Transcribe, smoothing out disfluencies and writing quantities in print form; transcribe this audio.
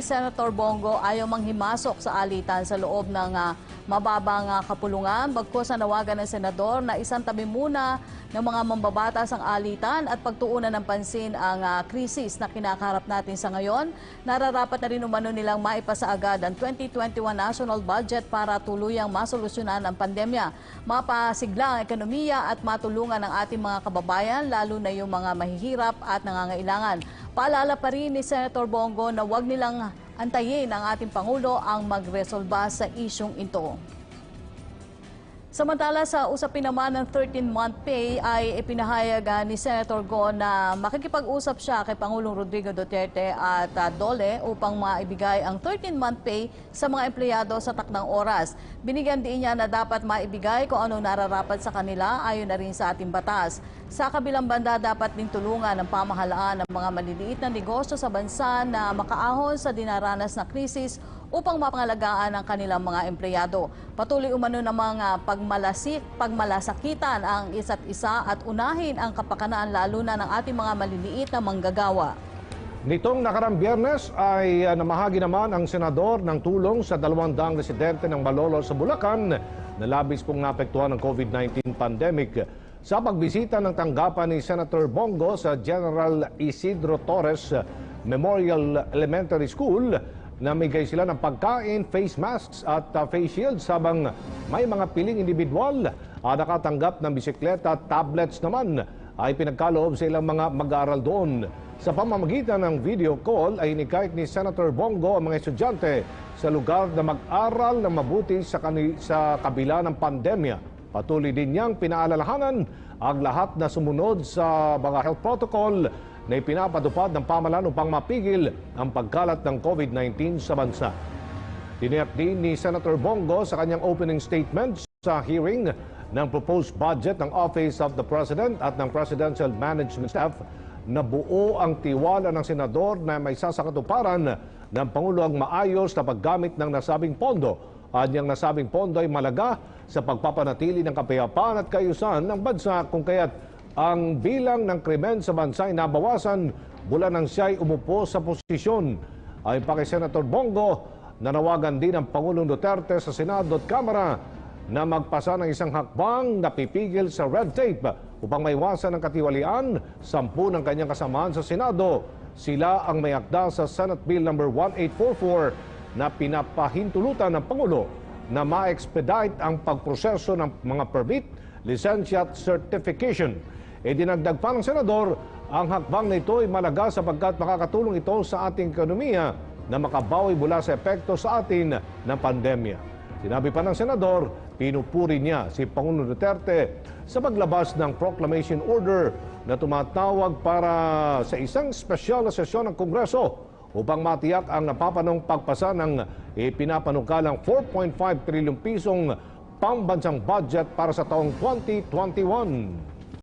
Senator Bongo ayaw manghimasok sa alitan sa loob ng mababang kapulungan. Bagkus nawagan ng senador na isantabi muna ng mga mambabatas ang alitan at pagtuunan ng pansin ang krisis na kinakaharap natin sa ngayon. Nararapat na rin umano nilang maipasa agad ang 2021 national budget para tuluyang masolusyonan ang pandemya, mapasigla ang ekonomiya at matulungan ang ating mga kababayan, lalo na yung mga mahihirap at nangangailangan. Paalala pa rin ni Senator Bongo na huwag nilang antayin ang ating Pangulo ang magresolba sa isyong ito. Samantala, sa usapin naman ng 13-month pay ay ipinahayag ni Senator Go na makikipag-usap siya kay Pangulong Rodrigo Duterte at DOLE upang maibigay ang 13-month pay sa mga empleyado sa takdang oras. Binigyan din niya na dapat maibigay kung anong nararapat sa kanila ayon na rin sa ating batas. Sa kabilang banda, dapat din tulungan ng pamahalaan ng mga maliliit na negosyo sa bansa na makaahon sa dinaranas na krisis upang mapangalagaan ang kanilang mga empleyado. Patuloy umano ng mga pagmalasakitan ang isa't isa at unahin ang kapakanan lalo na ng ating mga maliliit na manggagawa. Nitong nakarang Biyernes ay namahagi naman ang senador ng tulong sa 200 residente ng Malolos sa Bulacan na labis pong naapektuhan ng COVID-19 pandemic. Sa pagbisita ng tanggapan ni Senator Bongo sa General Isidro Torres Memorial Elementary School, namigay sila ng pagkain, face masks at face shields habang may mga piling individual nakatanggap ng bisikleta at tablets naman ay pinagkaloob sa ilang mga mag-aaral doon. Sa pamamagitan ng video call ay inikayat ni Senator Bongo ang mga estudyante sa lugar na mag-aral na mabuti sa kabila ng pandemya. Patuloy din niyang pinaalalahanan ang lahat na sumunod sa mga health protocol na ipinapatupad ng pamahalaan upang mapigil ang pagkalat ng COVID-19 sa bansa. Tiniyak din ni Senator Bongo sa kanyang opening statement sa hearing ng proposed budget ng Office of the President at ng Presidential Management Staff na buo ang tiwala ng senador na may sasakatuparan ng Pangulo ang maayos na paggamit ng nasabing pondo. Anyang nasabing pondo ay malaga sa pagpapanatili ng kapayapaan at kaayusan ng bansa kung kaya't ang bilang ng krimen sa bansa ay nabawasan mula nang siya ay umupo sa posisyon. Ayon pa kay Senator Bongo, nanawagan din ang Pangulong Duterte sa Senado at Kamara na magpasa ng isang hakbang na pipigil sa red tape upang maiwasan ang katiwalian. 10 ng kanyang kasamaan sa Senado. Sila ang may akda sa Senate Bill No. 1844 na pinapahintulutan ng Pangulo na ma-expedite ang pagproseso ng mga permit, lisensya at certification. Dinagdag pa ng senador, ang hakbang na ito ay malaga sapagkat makakatulong ito sa ating ekonomiya na makabawi mula sa epekto sa atin ng pandemya. Sinabi pa ng senador, pinupuri niya si Pangulong Duterte sa paglabas ng proclamation order na tumatawag para sa isang espesyal na sesyon ng Kongreso upang matiyak ang napapanong pagpasa ng ipinapanukalang 4.5 trilyong pisong pambansang budget para sa taong 2021.